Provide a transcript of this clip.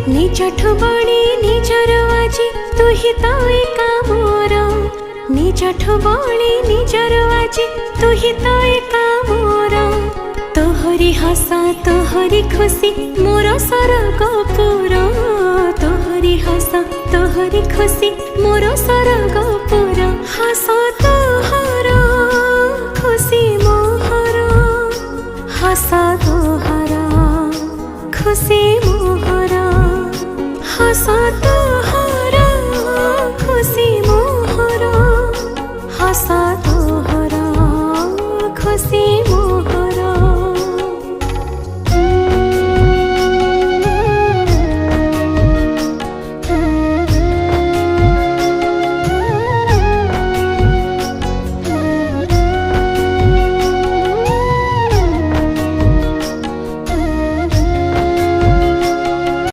निजठु बड़ी निजर आजी तू ही तो एका मोर निजठु बड़ी निजर आजी तू ही तो एका मोर तोहरी हसा तोहरी खुशी मोर सरगपुर तोहरी हसा तोहरी खुशी मोर सरगपुर हस तोहर खुशी मोहर हस तोहर खुशी